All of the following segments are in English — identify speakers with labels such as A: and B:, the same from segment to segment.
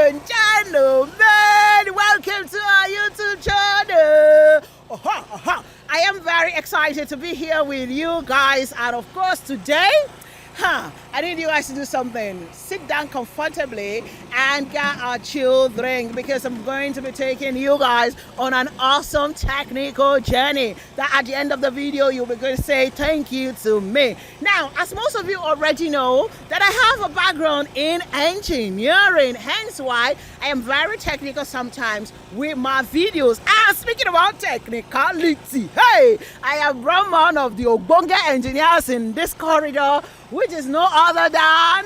A: and gentlemen, welcome to our YouTube channel. I am very excited to be here with you guys, and of course today, I need you guys to do something. Sit down comfortably and get a chill drink, because I'm going to be taking you guys on an awesome technical journey that at the end of the video you'll be going to say thank you to me. Now, as most of you already know, that I have a background in engineering, hence why I am very technical sometimes with my videos. And speaking about technicality, hey, I am one of the Obonga engineers in this corridor, which is no other than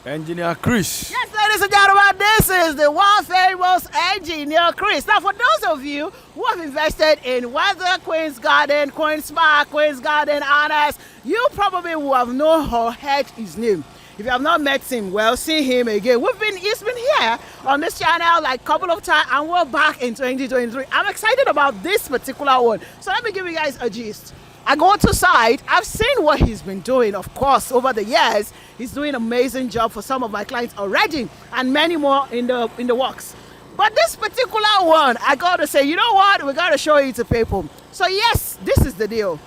B: Engineer Chris.
A: Yes, ladies and gentlemen, this is the one famous Engineer Chris. Now, for those of you who have invested in whether Queen's Garden, Queen's Park, Queen's Garden, Honors, you probably will have known or heard his name. If you have not met him, well, see him again. He's been here on this channel like a couple of times, and we're back in 2023. I'm excited about this particular one. So let me give you guys a gist. I go to site, I've seen what he's been doing, of course, over the years. He's doing an amazing job for some of my clients already, and many more in the works. But this particular one, I gotta say, you know what? We gotta show it to people. So yes, this is the deal.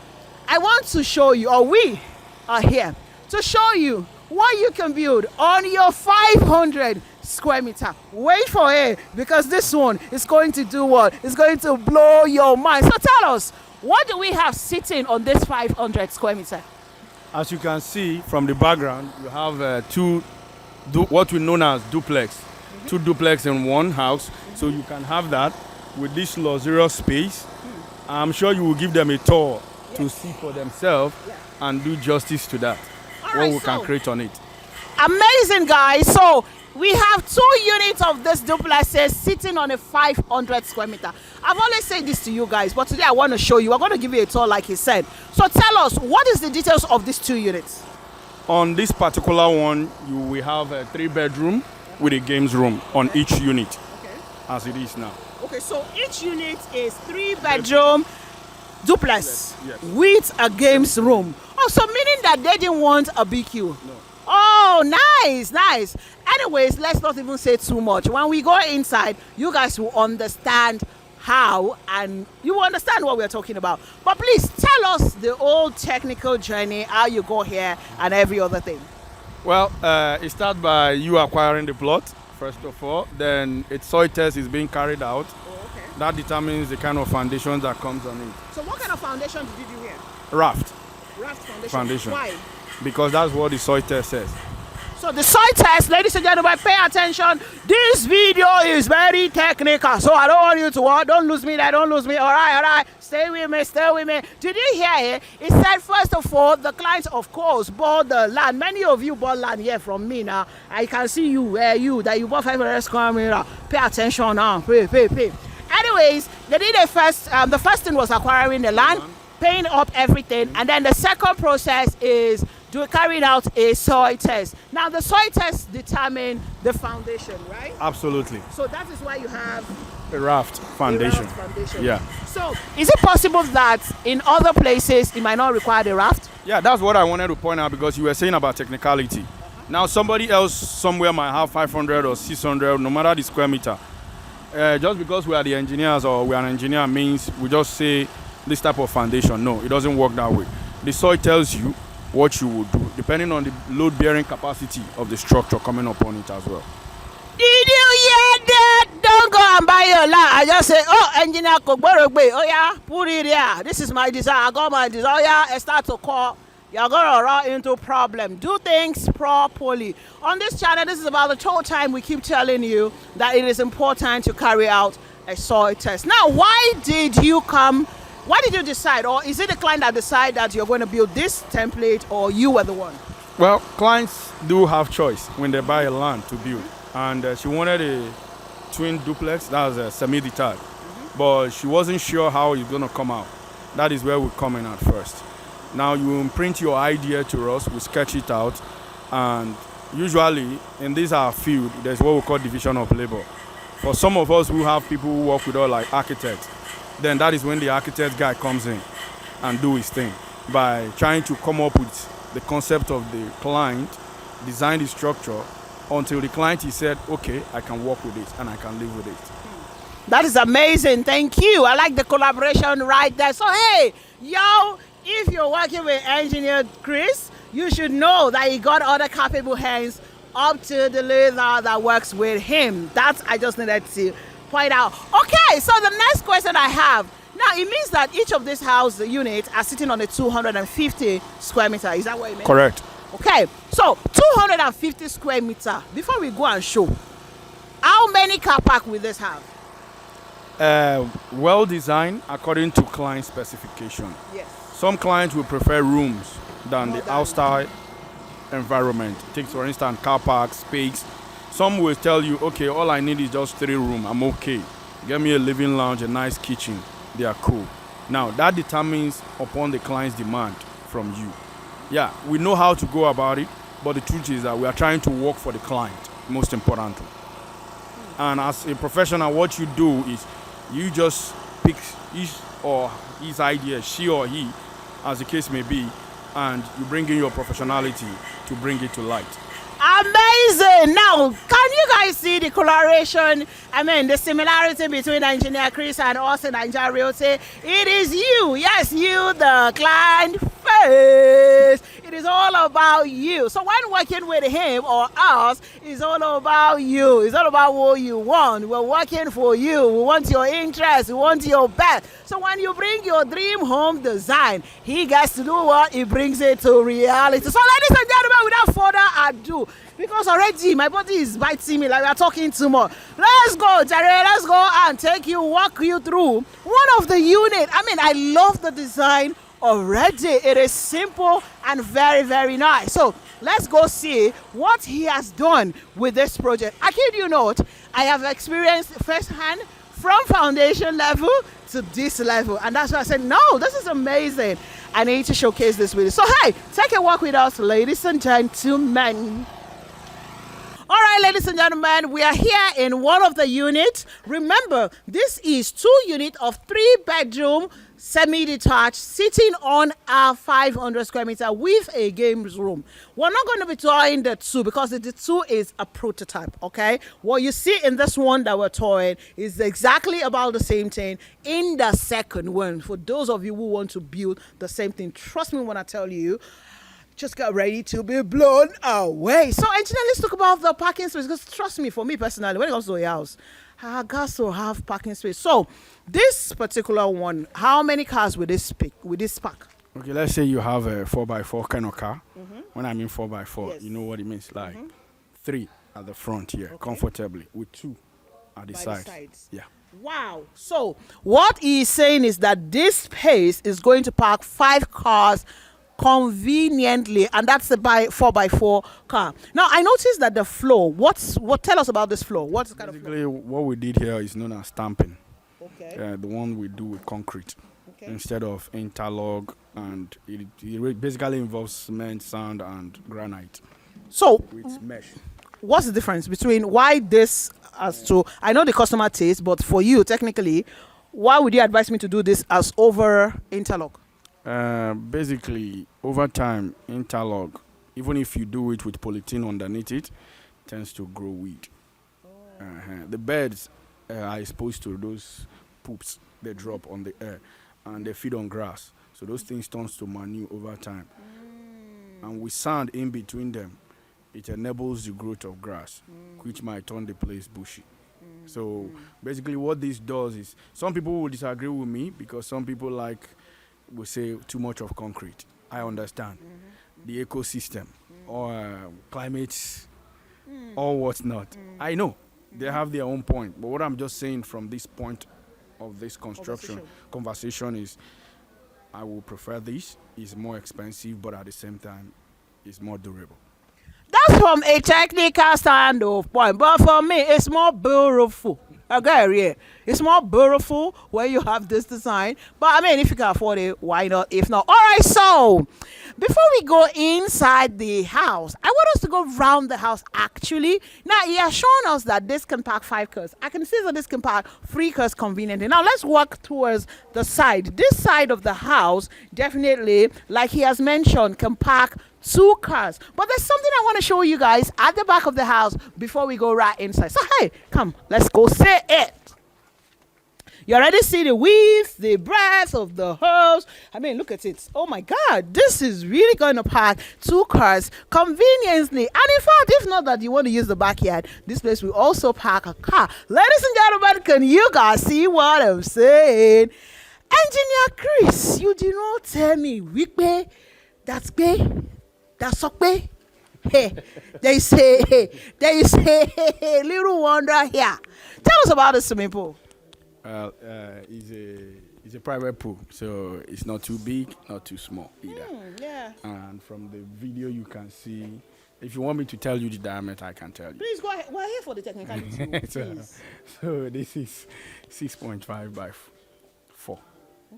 A: I want to show you, or we are here to show you what you can build on your 500 square meter. Wait for it, because this one is going to do what? It's going to blow your mind. So tell us, what do we have sitting on this 500 square meter?
B: As you can see from the background, you have what we know as duplex. Two duplex in one house. So you can have that with this luxurious space. I'm sure you will give them a tour to see for themselves and do justice to that. What we can create on it.
A: Amazing, guys. So we have 2 units of this duplexes sitting on a 500 square meter. I've always said this to you guys, but today I want to show you. I'm going to give you a tour like he said. So tell us, what is the details of these 2 units?
B: On this particular one, you will have a 3-bedroom with a games room on each unit, as it is now. Okay,
A: so each unit is 3-bedroom duplex with a games room. Oh, so meaning that they didn't want a BQ?
B: No.
A: Oh, nice. Anyways, let's not even say too much. When we go inside, you guys will understand how, and you will understand what we're talking about. But please tell us the whole technical journey, how you go here and every other thing.
B: Well, it starts by you acquiring the plot, first of all. Then a soil test is being carried out.
A: Oh, okay.
B: That determines the kind of foundation that comes on it.
A: So what kind of foundation did you do here?
B: Raft.
A: Raft foundation. Why?
B: Because that's what the soil test says.
A: So the soil test, ladies and gentlemen, pay attention. This video is very technical, so I don't want you to don't lose me there, don't lose me. All right. Stay with me. Did you hear it? It said, first of all, the clients, of course, bought the land. Many of you bought land here from me now. I can see you, that you bought 500 square meter. Pay attention now. Pay. Anyways, they did the first thing was acquiring the land, paying up everything, and then the second process is carrying out a soil test. Now, the soil test determines the foundation, right?
B: Absolutely.
A: So that is why you have
B: a raft foundation. Yeah.
A: So is it possible that in other places it might not require the raft?
B: Yeah, that's what I wanted to point out, because you were saying about technicality. Now, somebody else somewhere might have 500 or 600, no matter the square meter. Just because we are the engineers or we are an engineer means we just say this type of foundation. No, it doesn't work that way. The soil tells you what you will do, depending on the load-bearing capacity of the structure coming upon it as well.
A: Did you hear that? Don't go and buy your land. I just say, engineer Kogborogbe, put it here. This is my design. I got my design. I start to call. You're going to run into problem. Do things properly. On this channel, this is about the whole time we keep telling you that it is important to carry out a soil test. Now, why did you decide, or is it the client that decided that you're going to build this template, or you were the one?
B: Well, clients do have choice when they buy a land to build. And she wanted a twin duplex, that was a semi-detached. But she wasn't sure how it's going to come out. That is where we come in at first. Now you imprint your idea to us, we sketch it out, and usually in this our field, there's what we call division of labor. For some of us who have people who work with us like architects, then that is when the architect guy comes in and do his thing by trying to come up with the concept of the client, design the structure, until the client he said, okay, I can work with it and I can live with it.
A: That is amazing. Thank you. I like the collaboration right there. So, hey, yo, if you're working with engineer Chris, you should know that he got other capable hands up to the leader that works with him. That's, I just needed to point out. Okay, so the next question I have, now it means that each of these house units are sitting on a 250 square meter. Is that what it means?
B: Correct.
A: Okay, so 250 square meter. Before we go and show, how many car park will this have?
B: Well designed according to client specification.
A: Yes.
B: Some clients will prefer rooms than the outside environment. Take for instance car park space. Some will tell you, okay, all I need is just 3 rooms. I'm okay. Get me a living lounge, a nice kitchen. They are cool. Now that determines upon the client's demand from you. Yeah, we know how to go about it, but the truth is that we are trying to work for the client, most importantly. And as a professional, what you do is you just pick his or his idea, she or he, as the case may be, and you bring in your professionality to bring it to light.
A: Amazing. Now, can you guys see the correlation? I mean, the similarity between Engineer Chris and us in Nigeria Realty? It is you. Yes, you, the client face. It is all about you. So when working with him or us, it's all about you. It's all about what you want. We're working for you. We want your interest. We want your best. So when you bring your dream home design, he gets to do what? He brings it to reality. So ladies and gentlemen, without further ado, because already my body is biting me like we're talking too much. Let's go, Jerry. Let's go and walk you through one of the unit. I mean, I love the design already. It is simple and very, very nice. So let's go see what he has done with this project. I kid you not, I have experienced firsthand from foundation level to this level, and that's why I said, no, this is amazing. I need to showcase this with you. So hey, take a walk with us, ladies and gentlemen. All right, ladies and gentlemen, we are here in one of the units. Remember, this is 2 units of 3-bedroom, semi-detached, sitting on a 500 square meter with a games room. We're not going to be touring the 2 because the 2 is a prototype, okay? What you see in this one that we're touring is exactly about the same thing in the second one. For those of you who want to build the same thing, trust me when I tell you, just get ready to be blown away. So, engineer, let's talk about the parking space, because trust me, for me personally, when it comes to a house, I got to have parking space. So, this particular one, how many cars will this park?
B: Okay, let's say you have a 4x4 kind of car. When I mean 4x4,
A: Yes.
B: you know what it means, like 3 at the front here, comfortably, with 2 at the sides. Yeah.
A: Wow. So, what he's saying is that this space is going to park 5 cars conveniently, and that's a 4x4 car. Now I noticed that the floor, tell us about this floor. What's kind of floor?
B: Basically, what we did here is known as stamping.
A: Okay.
B: The one we do with concrete
A: Okay.
B: instead of interlock, and it basically involves cement, sand, and granite
A: So
B: with mesh.
A: what's the difference between why this as to, I know the customer taste, but for you technically, why would you advise me to do this as over interlock?
B: Basically, over time, interlock, even if you do it with polythene underneath it, tends to grow weed. The beds are exposed to those poops they drop on the air, and they feed on grass. So those things turns to manure over time. And with sand in between them, it enables the growth of grass, which might turn the place bushy. So basically what this does is, some people will disagree with me because some people will say too much of concrete. I understand. The ecosystem or climate or whatnot. I know they have their own point, but what I'm just saying from this point of this conversation is, I will prefer this. It's more expensive, but at the same time, it's more durable.
A: That's from a technical standpoint, but for me, it's more beautiful. Okay, it's more beautiful when you have this design. But I mean, if you can afford it, why not? If not, all right. So, before we go inside the house, I want us to go around the house. Actually, now he has shown us that this can park 5 cars. I can see that this can park 3 cars conveniently. Now let's walk towards the side. This side of the house, definitely, like he has mentioned, can park 2 cars. But there's something I want to show you guys at the back of the house before we go right inside. So hey, come, let's go see it. You already see the width, the breadth of the house. I mean, look at it. Oh my God, this is really going to park 2 cars conveniently. And in fact, if not that you want to use the backyard, this place will also park a car. Ladies and gentlemen, can you guys see what I'm saying? Engineer Chris, you did not tell me wípé, that's okay. Hey, there is a little wonder here. Tell us about the swimming pool.
B: It's a private pool, so it's not too big, not too small either.
A: Yeah.
B: And from the video you can see, if you want me to tell you the diameter, I can tell you.
A: Please go ahead. We're here for the technicality.
B: So this is 6.5 by 4.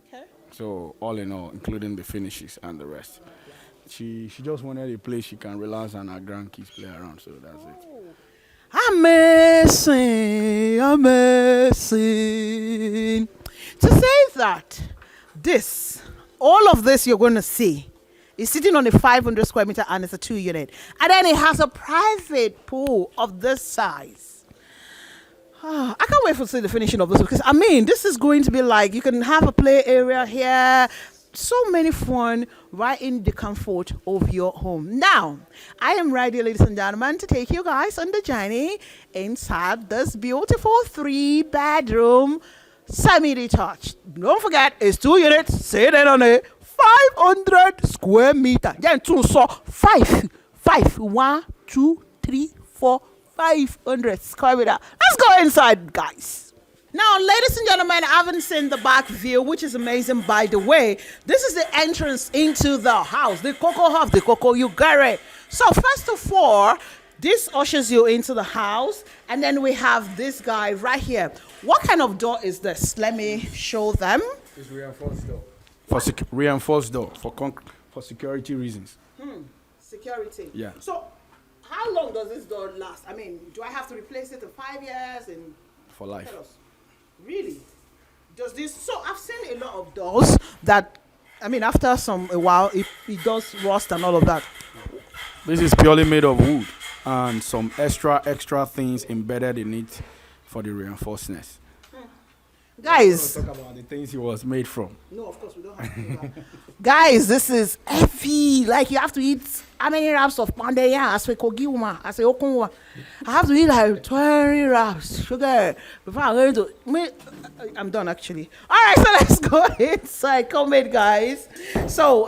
A: Okay.
B: So all in all, including the finishes and the rest. She just wanted a place she can relax and her grandkids play around, so that's it.
A: Amazing. To say that all of this you're going to see is sitting on a 500 square meter and it's a 2 unit. And then it has a private pool of this size. I can't wait to see the finishing of this because I mean, this is going to be like, you can have a play area here. So many fun right in the comfort of your home. Now, I am ready, ladies and gentlemen, to take you guys on the journey inside this beautiful 3-bedroom semi-detached. Don't forget, it's 2 units sitting on a 500 square meter. Then 2 so 5, 1, 2, 3, 4, 500 square meter. Let's go inside, guys. Now, ladies and gentlemen, I haven't seen the back view, which is amazing, by the way. This is the entrance into the house. The Coco Half, the Coco, you get it. So, first of all, this ushers you into the house. And then we have this guy right here. What kind of door is this? Let me show them.
B: It's reinforced door. Reinforced door for security reasons.
A: Security.
B: Yeah.
A: So, how long does this door last? I mean, do I have to replace it in 5 years?
B: For life.
A: Tell us. Really? Does this? So I've seen a lot of doors that, I mean, after a while, it does rust and all of that.
B: This is purely made of wood and some extra things embedded in it for the reinforcedness.
A: Guys,
B: Talk about the things it was made from.
A: no, of course we don't have to do that. Guys, this is heavy. Like you have to eat how many wraps of pandaya as we kogiuma, as a okunwa. I have to eat like 20 wraps sugar before I'm going to. I'm done actually. All right, so let's go inside. Come in, guys. So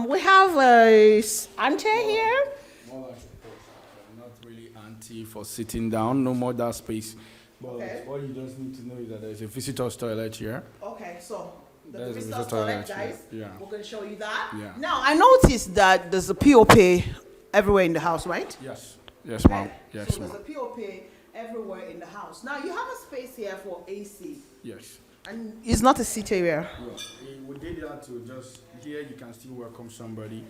A: we have a ante here.
B: More like a not really anti for sitting down. No more that space. But all you just need to know is that there's a visitor's toilet here.
A: Okay, so the
B: There's a
A: visitor's
B: visitor
A: toilet,
B: toilet
A: guys.
B: here. Yeah.
A: We're going to show you that.
B: Yeah.
A: Now, I noticed that there's a POP everywhere in the house, right?
B: Yes. Yes, ma'am. Yes,
A: So
B: ma'am.
A: there's a POP everywhere in the house. Now, you have a space here for AC.
B: Yes.
A: And it's not a seat area.
B: Yeah. We did that to just here. You can still welcome somebody.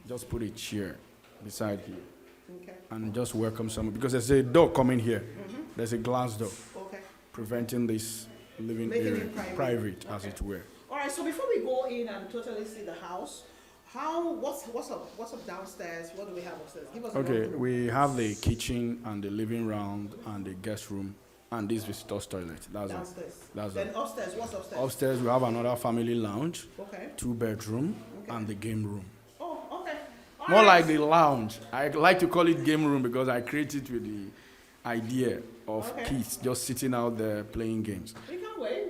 B: Just put a chair beside here.
A: Okay.
B: And just welcome someone because there's a door coming here. There's a glass door
A: Okay.
B: preventing this living
A: Making
B: area
A: it
B: private, as it were.
A: All right, so before we go in and totally see the house, what's up downstairs? What do we have upstairs? Give us a
B: Okay,
A: walkthrough.
B: we have the kitchen and the living room and the guest room and this visitor's toilet. That's all.
A: Downstairs.
B: That's
A: Then
B: all.
A: upstairs, what's upstairs?
B: Upstairs we have another family lounge,
A: Okay.
B: 2-bedroom, and the game room.
A: Oh, okay. All
B: More
A: right.
B: like the lounge. I like to call it game room because I created with the idea of
A: Okay.
B: kids just sitting out there playing games.
A: We can't wait.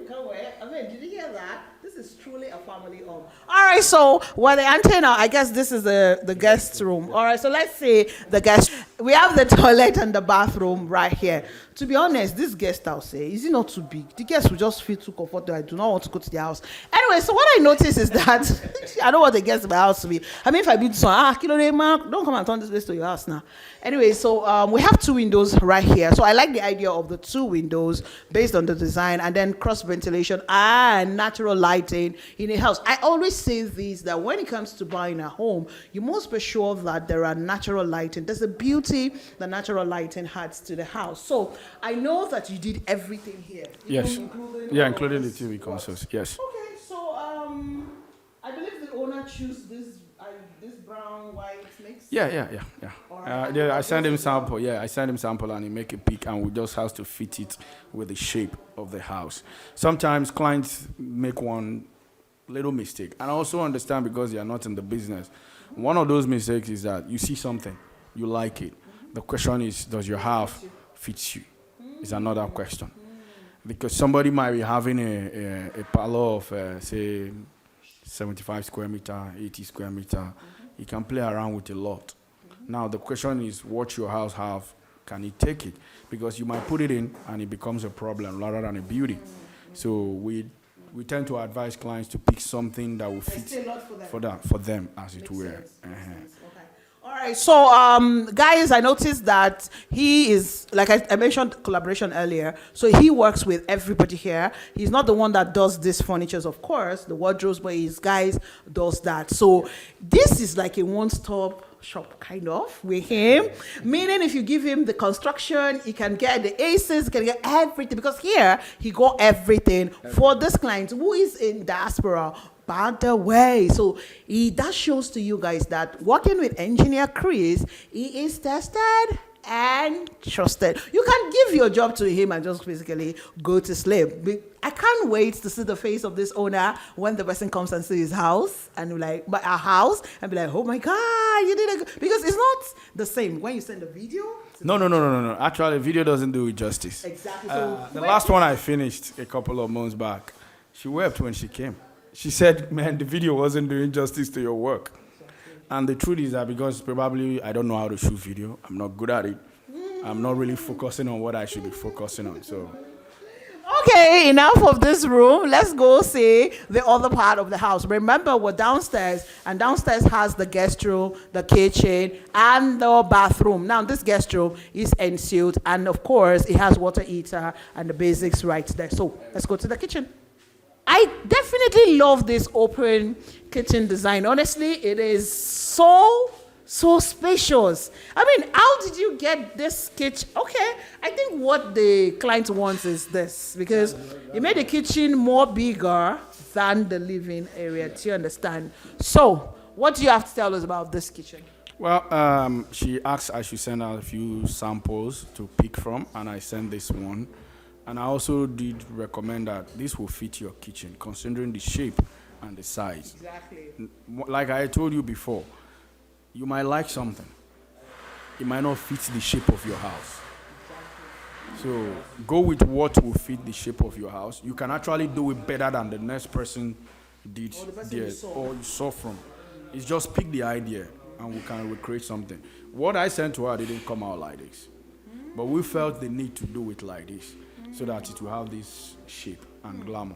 A: I mean, did you hear that? This is truly a family home. All right, so the antenna, I guess this is the guest room. All right, so let's see the guest. We have the toilet and the bathroom right here. To be honest, this guest house, is it not too big? The guests will just feel too comfortable. I do not want to go to the house. Anyway, so what I noticed is that I don't want the guests in my house to be. I mean, if I build some, don't come and turn this place to your house now. Anyway, so we have 2 windows right here. So I like the idea of the 2 windows based on the design and then cross ventilation and natural lighting in a house. I always say this, that when it comes to buying a home, you must be sure that there are natural lighting. There's a beauty that natural lighting adds to the house. So I know that you did everything here.
B: Yes.
A: Including
B: Including the TV consoles. Yes.
A: Okay, so I believe the owner chose this brown white mix?
B: Yeah. I send him sample. Yeah, I send him sample and he make a pick, and we just have to fit it with the shape of the house. Sometimes clients make one little mistake, and I also understand because they are not in the business. One of those mistakes is that you see something, you like it. The question is, does your house fit you? Is another question. Because somebody might be having a parlor of, say, 75 square meter, 80 square meter. You can play around with a lot. Now, the question is, what your house have, can it take it? Because you might put it in and it becomes a problem rather than a beauty. So we tend to advise clients to pick something that will fit for them, as it were.
A: All right, so guys, I noticed that he is, like I mentioned, collaboration earlier. So he works with everybody here. He's not the one that does these furnitures, of course, the wardrobes, but his guys does that. So this is like a one-stop shop kind of with him, meaning if you give him the construction, he can get the aces, he can get everything, because here he got everything for this client who is in diaspora. By the way, so that shows to you guys that working with engineer Chris, he is tested and trusted. You can give your job to him and just basically go to sleep. I can't wait to see the face of this owner when the person comes and see his house and be like, but our house, and be like, oh my God, you did it. Because it's not the same when you send a video.
B: No. Actually, video doesn't do it justice.
A: Exactly. So
B: the last one I finished a couple of months back, she wept when she came. She said, man, the video wasn't doing justice to your work. And the truth is that because probably I don't know how to shoot video, I'm not good at it. I'm not really focusing on what I should be focusing on. So,
A: okay, enough of this room. Let's go see the other part of the house. Remember, we're downstairs, and downstairs has the guest room, the kitchen, and the bathroom. Now, this guest room is ensuite, and of course, it has water heater and the basics right there. So, let's go to the kitchen. I definitely love this open kitchen design. Honestly, it is so spacious. I mean, how did you get this kitchen? Okay, I think what the client wants is this, because you made the kitchen more bigger than the living area. Do you understand? So, what do you have to tell us about this kitchen?
B: Well, she asked I should send out a few samples to pick from, and I sent this one. And I also did recommend that this will fit your kitchen, considering the shape and the size.
A: Exactly.
B: Like I told you before, you might like something. It might not fit the shape of your house. Exactly. So go with what will fit the shape of your house. You can actually do it better than the next person did there, or you saw from. It's just pick the idea and we can recreate something. What I sent to her didn't come out like this. But we felt the need to do it like this, so that it will have this shape and glamour.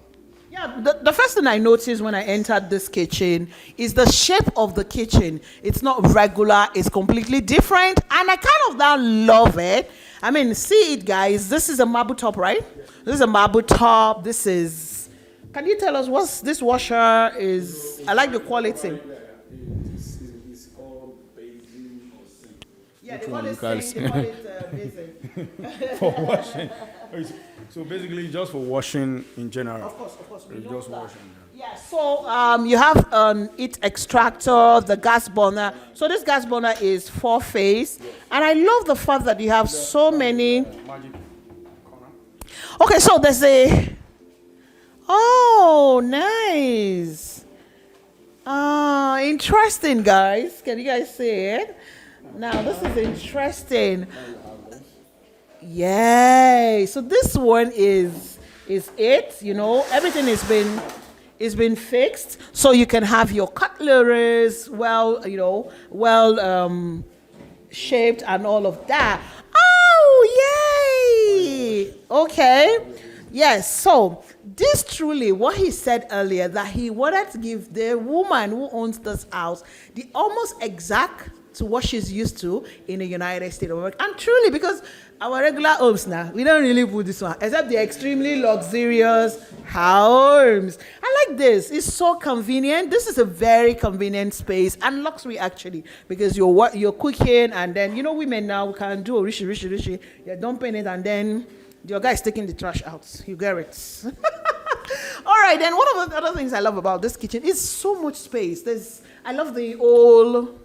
A: Yeah, the first thing I noticed when I entered this kitchen is the shape of the kitchen. It's not regular, it's completely different, and I kind of now love it. I mean, see it, guys. This is a marble top, right? Yes. This is a marble top. This is, can you tell us what this washer is? I like the quality.
C: It's called basin or sink.
A: Yeah, they call it basin.
B: For washing. So basically, just for washing in general.
A: Of course. We
B: just washing.
A: Yeah. So you have an heat extractor, the gas burner. So this gas burner is 4-phase, and I love the fact that you have so many.
B: Magic corner.
A: Okay, so there's a. Oh, nice. Interesting, guys. Can you guys see it? Now this is interesting. Yay! So this one is it. You know, everything is been fixed, so you can have your cutleries well shaped and all of that. Oh, yay! Okay. Yes. So this truly, what he said earlier, that he wanted to give the woman who owns this house the almost exact to what she's used to in the United States of America. And truly, because our regular homes now, we don't really put this one, except the extremely luxurious homes. I like this. It's so convenient. This is a very convenient space and luxury, actually, because you're cooking, and then, you know, women now can do a rishi. You're dumping it, and then your guy's taking the trash out. You get it. All right, then one of the other things I love about this kitchen is so much space. I love the old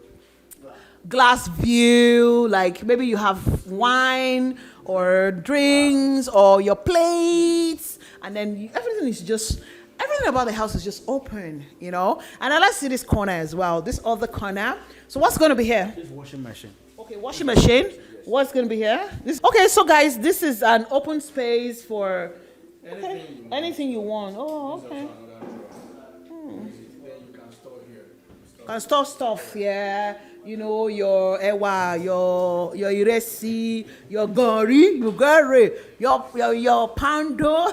A: glass view, like maybe you have wine or drinks or your plates, and then everything is just, everything about the house is just open, you know. And I let's see this corner as well, this other corner. So what's going to be here?
B: This washing machine.
A: Okay, washing machine. What's going to be here? Okay, so guys, this is an open space for anything you want. Oh, okay. Can store stuff, yeah. You know, your ewa, your iresi, your gori, your pando.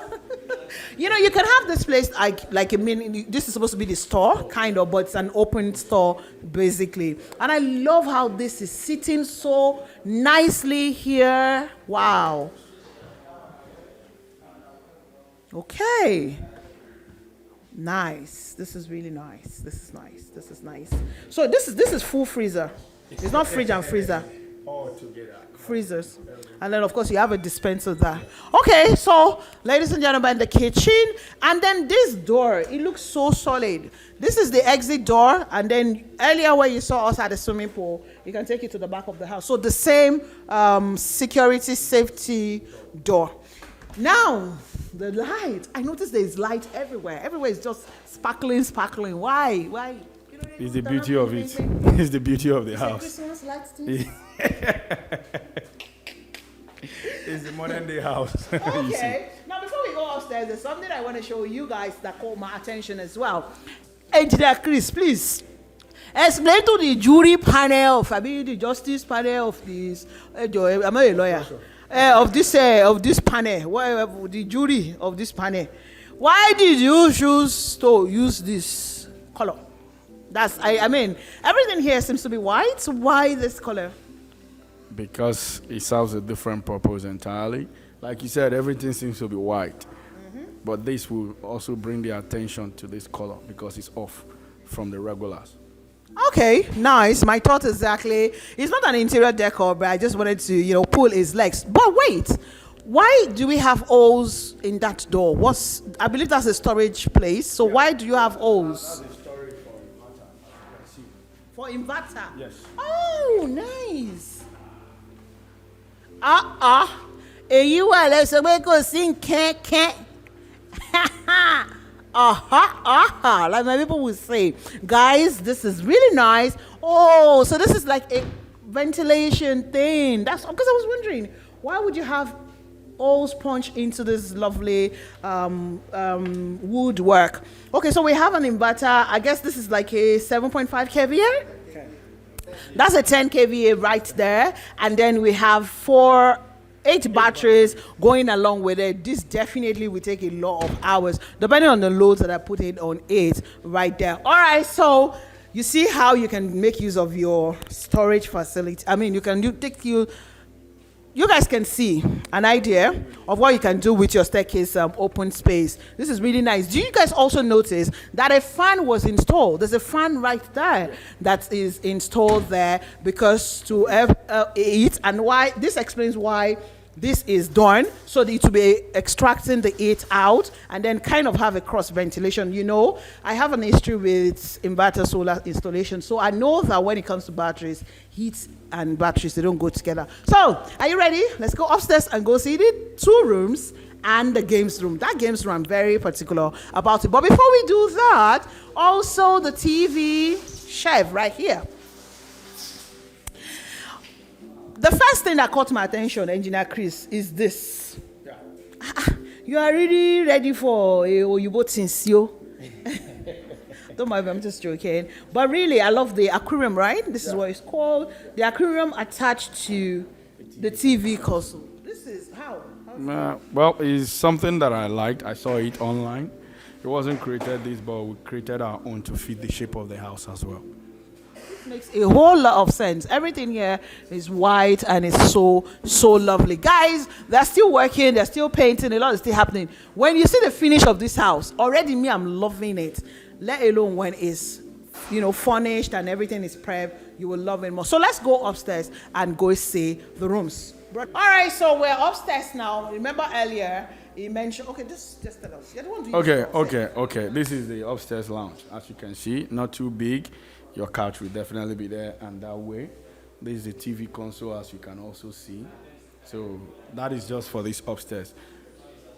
A: You know, you can have this place like a mini. This is supposed to be the store, kind of, but it's an open store basically. And I love how this is sitting so nicely here. Wow. Okay. Nice. This is really nice. This is nice. This is nice. So this is full freezer. It's not fridge and freezer.
B: All together.
A: Freezers. And then of course you have a dispenser there. Okay, so ladies and gentlemen, the kitchen, and then this door, it looks so solid. This is the exit door, and then earlier where you saw us at the swimming pool, you can take it to the back of the house. So the same security safety door. Now, the light. I noticed there is light everywhere. Everywhere is just sparkling. Why? You know,
B: It's the beauty of it. It's the beauty of the house.
A: Christmas lights too?
B: It's the modern day house.
A: Okay. Now, before we go upstairs, there's something I want to show you guys that caught my attention as well. Engineer Chris, please explain to the jury panel, the justice panel of this. I'm not a lawyer. Of this panel, whatever, the jury of this panel, why did you choose to use this color? I mean, everything here seems to be white. So why this color?
B: Because it serves a different purpose entirely. Like you said, everything seems to be white. But this will also bring the attention to this color because it's off from the regulars.
A: Okay, nice. My thought exactly. It's not an interior decor, but I just wanted to, pull his legs. But wait, why do we have holes in that door? I believe that's a storage place. So why do you have holes?
B: That's a storage for inverter.
A: For inverter?
B: Yes.
A: Oh, nice. Èyí wà lẹ́sọ̀ pé kò sí kẹ́kẹ́. Like my people would say, guys, this is really nice. Oh, so this is like a ventilation thing. That's because I was wondering, why would you have holes punched into this lovely woodwork? Okay, so we have an inverter. I guess this is like a 7.5 kVA. That's a 10 kVA right there. And then we have 8 batteries going along with it. This definitely will take a lot of hours, depending on the loads that I put it on 8 right there. All right, so you see how you can make use of your storage facility. I mean, you guys can see an idea of what you can do with your staircase open space. This is really nice. Do you guys also notice that a fan was installed? There's a fan right there that is installed there because to have heat, and why this explains why this is done, so that it will be extracting the heat out and then kind of have a cross ventilation. You know, I have an history with inverter solar installation, so I know that when it comes to batteries, heat and batteries, they don't go together. So, are you ready? Let's go upstairs and go see the 2 rooms and the games room. That games room, I'm very particular about it. But before we do that, also the TV shelf right here. The first thing that caught my attention, Engineer Chris, is this.
B: Yeah.
A: You are really ready for Oyibo Tinsio. Don't mind, I'm just joking. But really, I love the aquarium, right? This is what it's called. The aquarium attached to the TV console. This is how?
B: Well, it's something that I liked. I saw it online. It wasn't created this, but we created our own to fit the shape of the house as well.
A: Makes a whole lot of sense. Everything here is white and it's so lovely. Guys, they're still working, they're still painting, a lot is still happening. When you see the finish of this house, already me, I'm loving it. Let alone when it's furnished and everything is prepped, you will love it more. So let's go upstairs and go see the rooms. All right, so we're upstairs now. Remember earlier he mentioned, okay, just tell us. You're the one doing
B: Okay. This is the upstairs lounge. As you can see, not too big. Your couch will definitely be there and that way. This is the TV console, as you can also see. So that is just for this upstairs.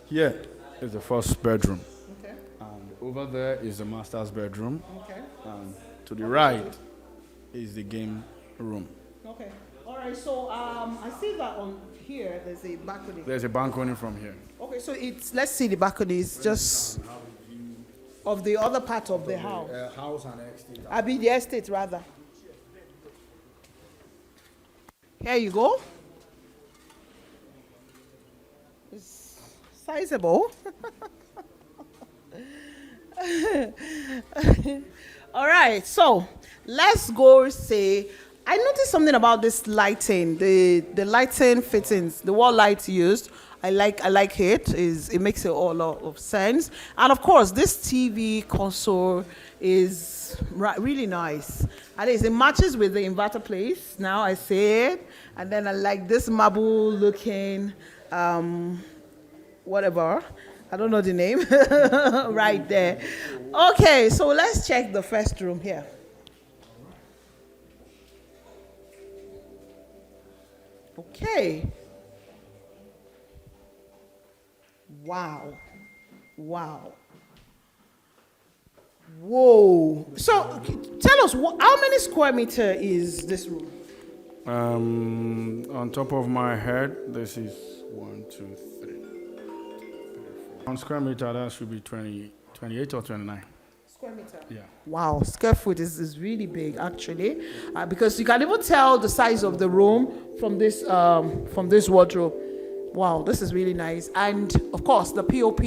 B: Here is the first bedroom.
A: Okay.
B: And over there is the master's bedroom.
A: Okay.
B: And to the right is the game room.
A: Okay. All right. So I see that on here there's a balcony.
B: There's a balcony from here.
A: Okay. So let's see the balcony. It's just of the other part of the house.
B: House and estate.
A: I mean the estate rather. Here you go. It's sizable. All right, so let's go say. I noticed something about this lighting, the lighting fittings, the wall lights used. I like it. It makes a lot of sense. And of course, this TV console is really nice. At least it matches with the inverter place. Now I see it, and then I like this marble looking, whatever. I don't know the name. Right there. Okay, so let's check the first room here. Okay. Wow. Whoa. So tell us, how many square meter is this room?
B: On top of my head, this is 1, 2, 3. 1 square meter, that should be 28 or 29.
A: Square meter?
B: Yeah.
A: Wow, square foot is really big actually, because you can even tell the size of the room from this wardrobe. Wow, this is really nice. And of course, the POP,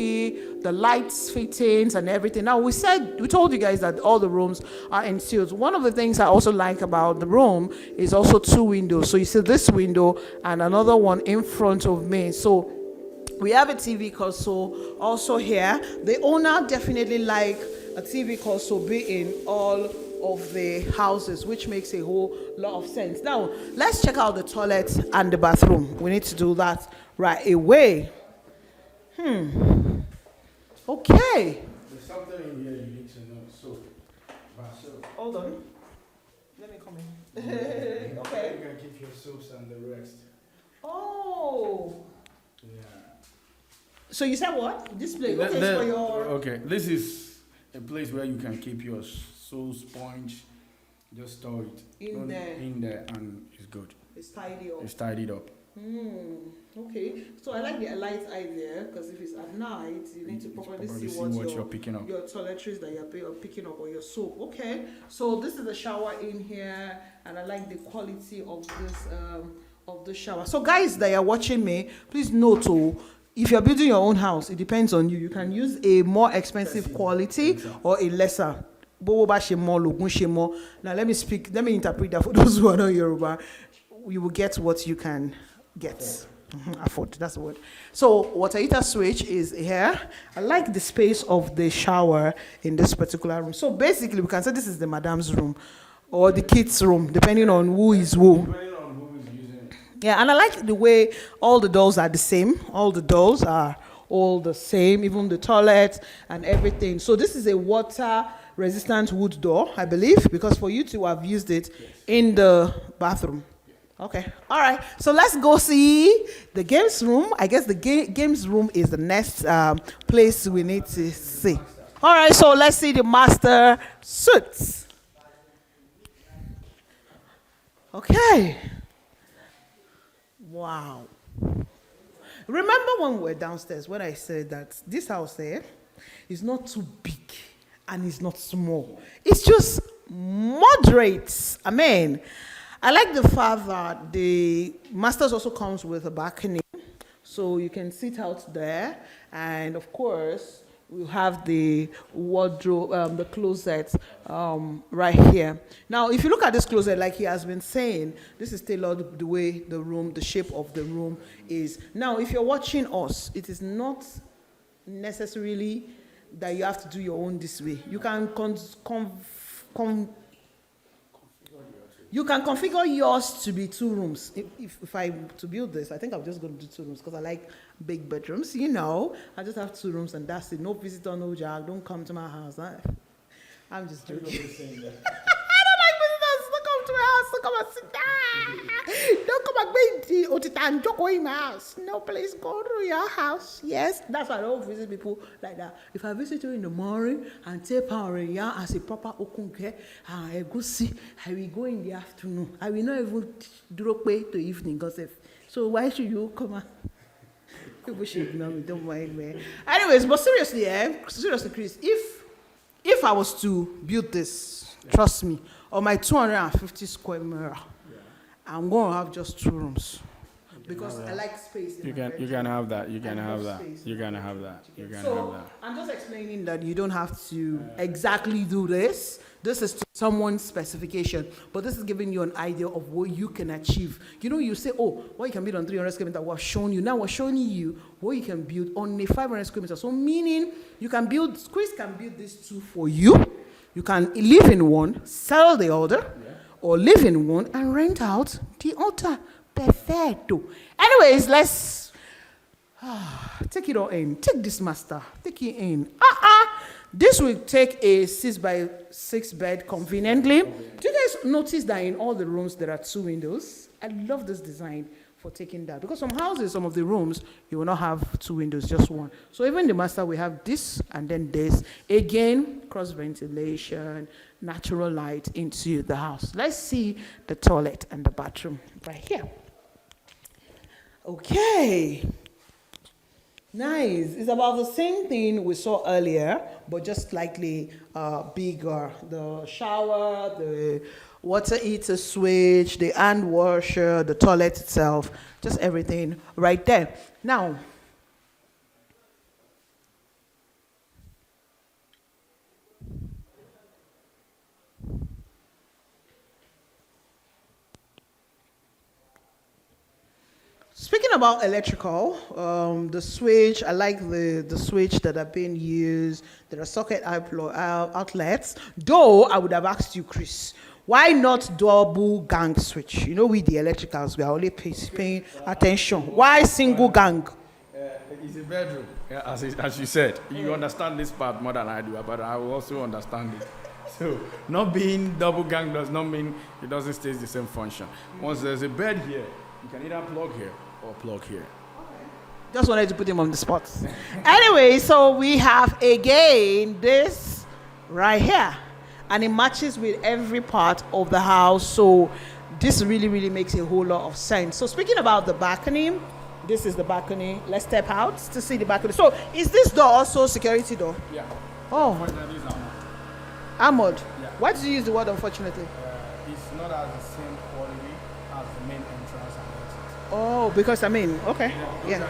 A: the lights, fittings, and everything. Now, we told you guys that all the rooms are ensuite. One of the things I also like about the room is also 2 windows. So you see this window and another one in front of me. So we have a TV console also here. The owner definitely like a TV console be in all of the houses, which makes a whole lot of sense. Now, let's check out the toilet and the bathroom. We need to do that right away. Okay.
B: There's something in here you need to know. So,
A: Hold on. Let me come in. Okay.
B: You can keep your soaps and the rest.
A: Oh.
B: Yeah.
A: So you said what? This place. Okay, for your.
B: Okay, this is a place where you can keep your soap sponge. Just store it
A: In there,
B: and it's good.
A: It's tidy up.
B: It's tidied up.
A: Okay. So I like the light idea, because if it's at night, you need to properly see what
B: you're picking up.
A: Your toiletries that you're picking up, or your soap. Okay. So this is the shower in here, and I like the quality of the shower. So guys that are watching me, please note, if you're building your own house, it depends on you. You can use a more expensive quality or a lesser. Now let me interpret that for those who are not Yoruba. You will get what you can get. Afford, that's the word. So water heater switch is here. I like the space of the shower in this particular room. So basically we can say this is the madam's room or the kids' room, depending on who is who.
B: Depending on who is using it.
A: Yeah, and I like the way all the doors are the same. All the doors are all the same, even the toilet and everything. So this is a water resistant wood door, I believe, because for you to have used it in the bathroom. Okay, all right. So let's go see the games room. I guess the games room is the next place we need to see. All right, so let's see the master suites. Okay. Wow. Remember when we were downstairs when I said that this house here is not too big and it's not small. It's just moderate. I like the fact that the masters also comes with a balcony, so you can sit out there, and of course we have the wardrobe, the closet right here. Now, if you look at this closet, like he has been saying, this is tailored the way the shape of the room is. Now, if you're watching us, it is not necessarily that you have to do your own this way. You can you can configure yours to be 2 rooms. If I to build this, I think I'm just going to do 2 rooms because I like big bedrooms. I just have 2 rooms and that's it. No visitor, no jag. Don't come to my house. I'm just joking. I don't like visitors. Don't come to my house. Don't come and sit down. Don't come and make the otita and joko in my house. No, please go to your house. Yes, that's why I don't visit people like that. If I visit you in the morning and take power as a proper okunke, I go see. I will go in the afternoon. I will not even drop away to evening gossip. So why should you come out? People should ignore me. Don't mind me. Anyways, but seriously, seriously, Chris, if I was to build this, trust me, on my 250 square meter, I'm going to have just 2 rooms. Because I like space.
B: You can have that. You're gonna have that. You're gonna have that.
A: I'm just explaining that you don't have to exactly do this. This is to someone's specification, but this is giving you an idea of what you can achieve. You know, you say, oh, what you can build on 300 square meters, we've shown you. Now we're showing you what you can build on a 500 square meters. So meaning you can build, Chris can build these 2 for you. You can live in one, sell the other, or live in one and rent out the other. Perfecto. Anyways, let's take it all in. Take this master. Take it in. This will take a 6x6 bed conveniently. Do you guys notice that in all the rooms there are 2 windows? I love this design for taking that. Because some houses, some of the rooms, you will not have 2 windows, just 1. So even the master will have this and then this. Again, cross ventilation, natural light into the house. Let's see the toilet and the bathroom right here. Okay. Nice. It's about the same thing we saw earlier, but just slightly bigger. The shower, the water heater switch, the hand washer, the toilet itself, just everything right there. Now, speaking about electrical, the switch, I like the switch that are being used. There are socket outlets. Though I would have asked you, Chris, why not double gang switch? You know, we the electricals, we are only paying attention. Why single gang?
B: It's a bedroom, as you said. You understand this part more than I do, but I will also understand it. So, not being double gang does not mean it doesn't stay the same function. Once there's a bed here, you can either plug here or plug here.
A: Just wanted to put him on the spot. Anyway, so we have again this right here. And it matches with every part of the house. So this really, really makes a whole lot of sense. So speaking about the balcony, this is the balcony. Let's step out to see the balcony. So is this door also security door?
B: Yeah.
A: Oh.
B: Unfortunately, it's
A: Armored.
B: Yeah.
A: Why did you use the word unfortunately?
B: It's not as the same quality as the main entrance and exit.
A: Oh, because I mean, okay. Yeah.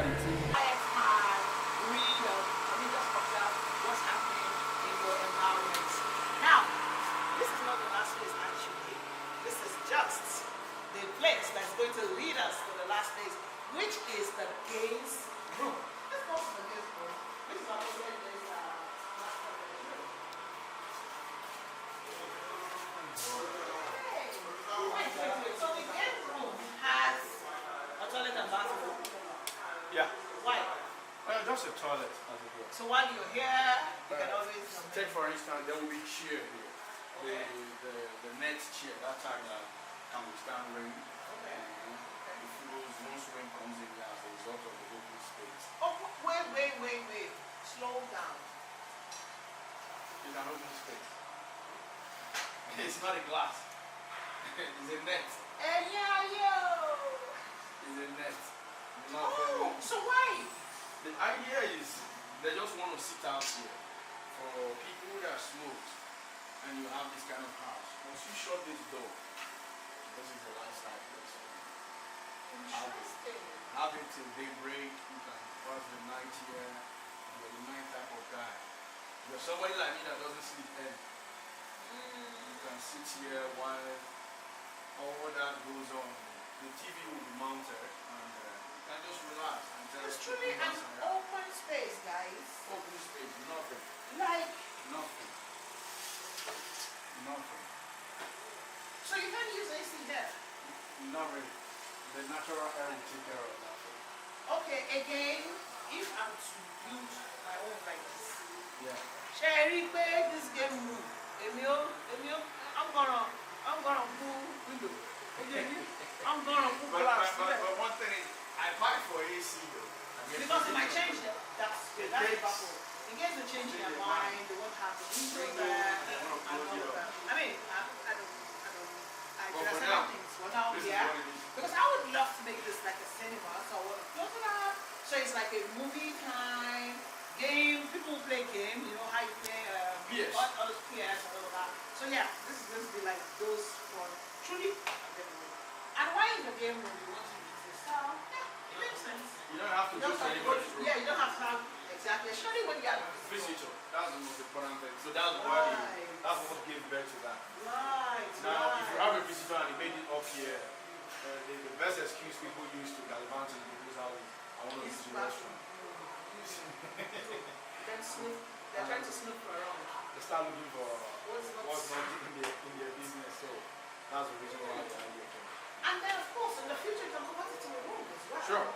B: Yeah.
A: Why?
B: Well, just a toilet, as it were.
A: So while you're here, you can always
B: Take for instance, there will be chair here. The net chair, that time can withstand rain.
A: Okay.
B: The flows, once rain comes in here as a result of the open space.
A: Oh, wait. Slow down.
B: It's an open space. It's not a glass. It's a net.
A: Hey, yo!
B: It's a net.
A: Oh, so why?
B: The idea is they just want to sit out here. For people that smoke and you have this kind of house, once you shut this door, this is the lifestyle place. Have it till daybreak, you can pass the night here, you're the night type of guy. You're somebody like me that doesn't sleep early. You can sit here while all that goes on. The TV will be mounted and you can just relax and just
A: It's truly an open space, guys.
B: open space, nothing.
A: Like,
B: Nothing.
A: so you can't use AC there?
B: Not really. The natural air will take care of that.
A: Okay, again, if I'm to build my own like this,
B: Yeah.
A: Cherry, this game move. I'm gonna do window. I'm gonna put glass.
D: But one thing is, I applied for AC though.
A: Because they might change that. That's the bubble. In case they change their mind, they won't have the window there and all of that. I mean, I dress up things for now, yeah. Because I would love to make this like a cinema, so I want to close it up. So it's like a movie time, game, people play game, you know how you play
D: PS.
A: all those PS and all of that. So yeah, this is going to be like those for truly a game room. And why in the game room you want to use this? So yeah, it makes sense.
D: You don't have to go to anybody's room.
A: Yeah, you don't have to have exactly. Especially when you have
D: Visitor. That's the most important thing. So that's why that's what gives birth to that.
A: Right.
D: Now, if you have a visitor and they made it up here, the best excuse people use to gallivant in people's houses, I want to visit the restaurant.
A: They're trying to snoop around.
D: They start looking for
A: What's
D: not in their business. So that's the reason why the idea came.
A: And then of course in the future you can convert it to a room as well.
D: Sure.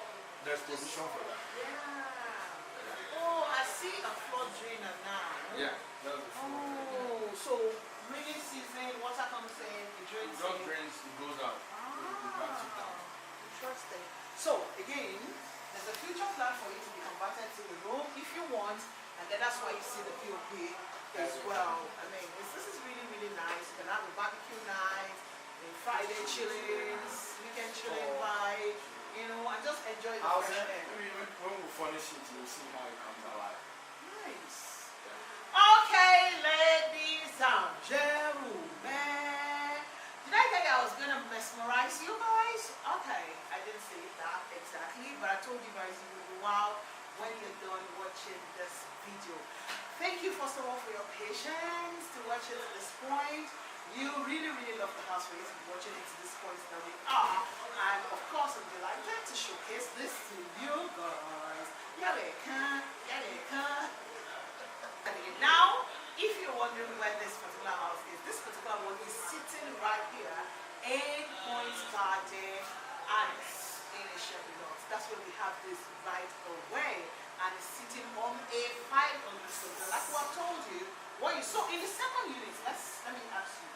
D: There's provision for that.
A: Yeah. Oh, I see a flood drainer now.
D: Yeah, that's the
A: Oh, so rainy season, water comes in, it drains
D: It
A: in.
D: drains, it goes out.
A: Interesting. So again, there's a future plan for you to be converted to a room if you want, and then that's why you see the POP as well. I mean, this is really, really nice. You can have a barbecue night, a Friday chillings, weekend chilling vibe, you know, and just enjoy the fresh air.
D: When we furnish it, you'll see how it comes alive.
A: Nice. Okay, ladies and gentlemen. Did I tell you I was going to mesmerize you guys? Okay, I didn't say that exactly, but I told you guys you will be wow when you're done watching this video. Thank you first of all for your patience to watch it to this point. You really, really love the house for you to be watching it to this point that we are. And of course, I'm delighted to showcase this to you guys. Yeah, they can. Yeah, they can. Now, if you're wondering where this particular house is, this particular one is sitting right here in Queen's Garden and in a Chevy lot. That's where we have this right away. And it's sitting on a 500 square. Like what I told you, what you saw in the second unit, let me ask you.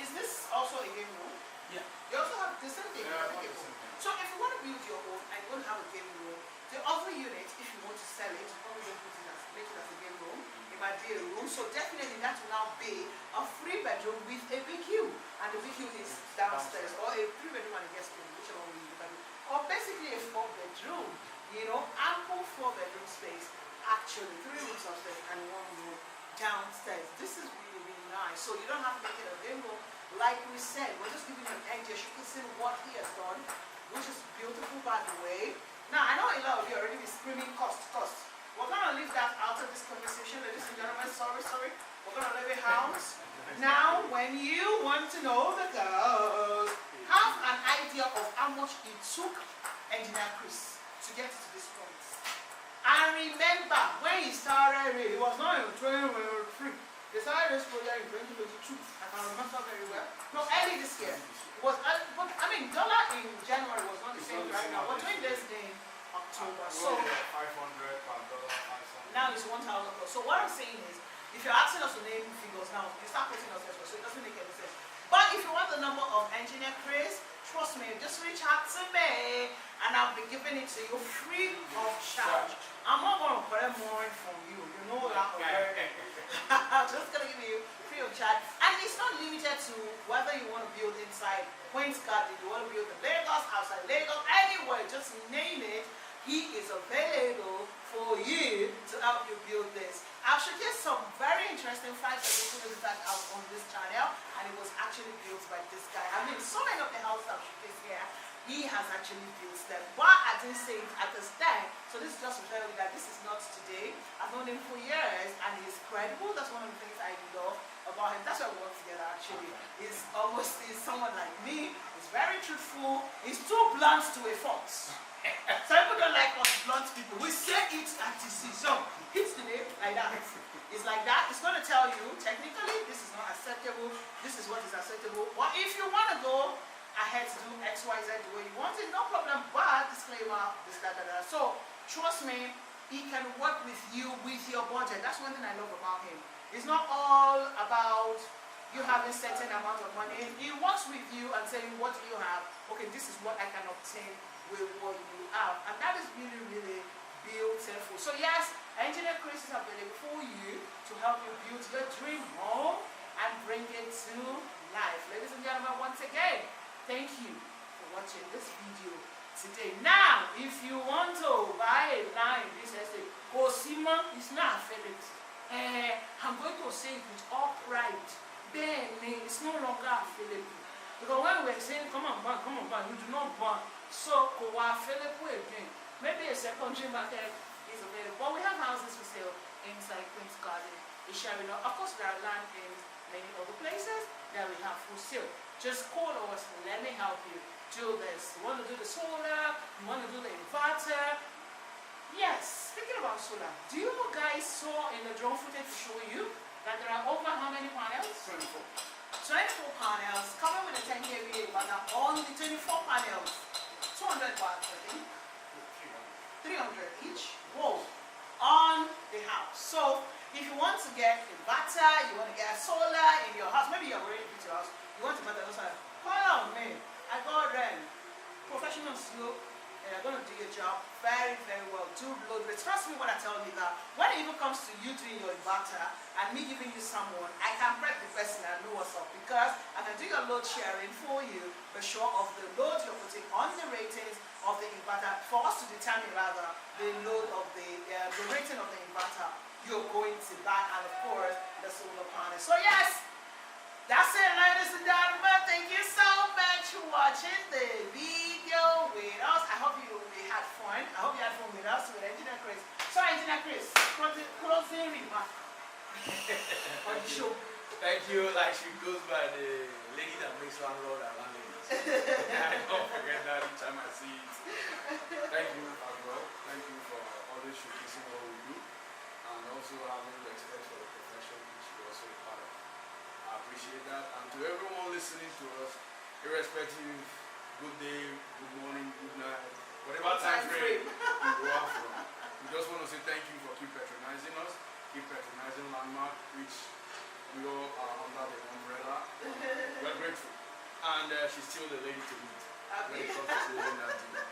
A: Is this also a game room?
D: Yeah.
A: You also have the same thing.
D: Yeah,
A: Okay, cool. So if you want to build your own and you want to have a game room, the other unit, if you want to sell it, you probably don't put it as make it as a game room. It might be a room. So definitely that will now be a 3-bedroom with a BQ. And the BQ is downstairs, or a 3-bedroom and a guest room, whichever one you look at it. Or basically a 4-bedroom. You know, ample 4-bedroom space. Actually, 3 rooms upstairs and 1 room downstairs. This is really, really nice. So you don't have to make it a game room. Like we said, we're just giving you an idea. You can see what he has done, which is beautiful by the way. Now, I know a lot of you already be screaming cost. We're going to leave that out of this conversation, ladies and gentlemen. Sorry. We're going to leave it out. Now, when you want to know the cost, have an idea of how much it took Engineer Chris to get to this point. And remember, when he started, it was not in 2023. They started this project in 2022. I can remember very well. No, early this year. It was, but I mean, dollar in January was not the same right now. We're doing this in October. So
D: 500 per dollar, 500.
A: now it's 1,000 dollars. So what I'm saying is, if you're asking us to name figures now, you start putting us elsewhere, so it doesn't make any sense. But if you want the number of Engineer Chris, trust me, just reach out to me and I'll be giving it to you free of charge. I'm not going to collect more from you. You know that already. I'm just going to give you free of charge. And it's not limited to whether you want to build inside Queen's Garden, you want to build in Lagos, outside Lagos, anywhere, just name it. He is available for you to help you build this. I'll showcase some very interesting facts that we put out on this channel, and it was actually built by this guy. I mean, so many of the houses I've showcased here, he has actually built them. But I didn't say it at this time, so this is just to tell you that this is not today. I've known him for years, and he's credible. That's one of the things I love about him. That's why we work together actually. He's someone like me. He's very truthful. He's too blunt to a fault. Some people don't like us blunt people. We say it at the season. Hits the name like that. It's like that. It's going to tell you, technically, this is not acceptable. This is what is acceptable. But if you want to go ahead to do X, Y, Z the way you want it, no problem. But disclaimer, this, that. So, trust me, he can work with you with your budget. That's one thing I love about him. It's not all about you having certain amount of money. He works with you and saying, what do you have? Okay, this is what I can obtain with what you have. And that is really, really beautiful. So yes, Engineer Chris is available for you to help you build your dream home and bring it to life. Ladies and gentlemen, once again, thank you for watching this video today. Now, if you want to buy a land in this estate, Osima is not affiliate. I'm going to say it with all pride. Then it's no longer available. Because when we're saying, come on, you do not burn. So, available again. Maybe a secondary market is available. But we have houses for sale inside Queen's Garden. Of course, there are land in many other places that we have for sale. Just call us and let me help you do this. You want to do the solar, you want to do the inverter. Yes, speaking about solar, do you guys saw in the drone footage to show you that there are over how many panels?
D: 24.
A: 24 panels coming with a 10 kVA, but now on the 24 panels, 200 watts, I think. 300 each. Whoa. On the house. So if you want to get inverter, you want to get solar in your house, maybe you're already built your house, you want to put the solar, call on me. I got professionals you and are going to do your job very, very well. Do load rates. Trust me when I tell you that when it even comes to you doing your inverter and me giving you someone, I can prep the person and know what's up, because I can do your load sharing for you, be sure of the load you're putting on the ratings of the inverter, for us to determine rather the load of the rating of the inverter you're going to buy, and of course the solar panel. So yes, that's it, ladies and gentlemen. Thank you so much for watching the video with us. I hope you had fun. I hope you had fun with us, with Engineer Chris. So Engineer Chris, closing remark on the show.
D: Thank you. Like she goes by the lady that makes landlord and landladies. I don't forget that each time I see it. Thank you as well. Thank you for always showcasing what we do, and also having respect for the profession which you also part of. I appreciate that. And to everyone listening to us, irrespective, good day, good morning, good night, whatever time frame you go out from, we just want to say thank you for keep patronizing us, keep patronizing Landmark, which we all are under the umbrella. We're grateful. And she's still the lady to meet when it comes to closing that deal.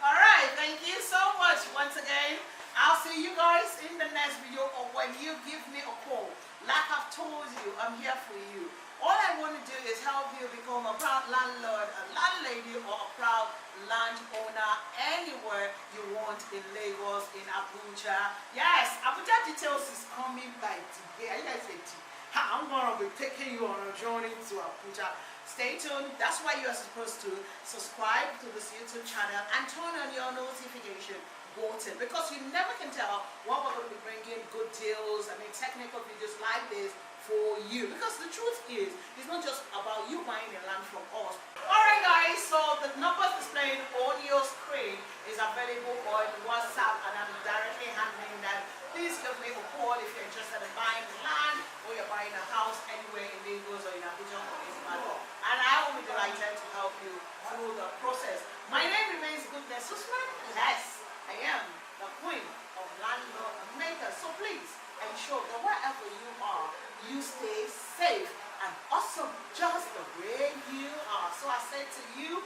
A: Alright, thank you so much once again. I'll see you guys in the next video, or when you give me a call. Like I've told you, I'm here for you. All I want to do is help you become a proud landlord, a landlady, or a proud landowner anywhere you want in Lagos, in Abuja. Yes, Abuja details is coming by today. Are you guys ready? I'm going to be taking you on a journey to Abuja. Stay tuned. That's why you are supposed to subscribe to this YouTube channel and turn on your notification button, because you never can tell when we're going to be bringing good deals, technical videos like this for you. Because the truth is, it's not just about you buying the land from us. Alright guys, so the numbers displayed on your screen is available on WhatsApp, and I'm directly handling that. Please give me a call if you're interested in buying land, or you're buying a house anywhere in Lagos or in Abuja or in Ibadan. And I will be delighted to help you through the process. My name remains Goodness Usman. Yes, I am the queen of landlord makers. So please ensure that wherever you are, you stay safe and awesome just the way you are. So I say to you,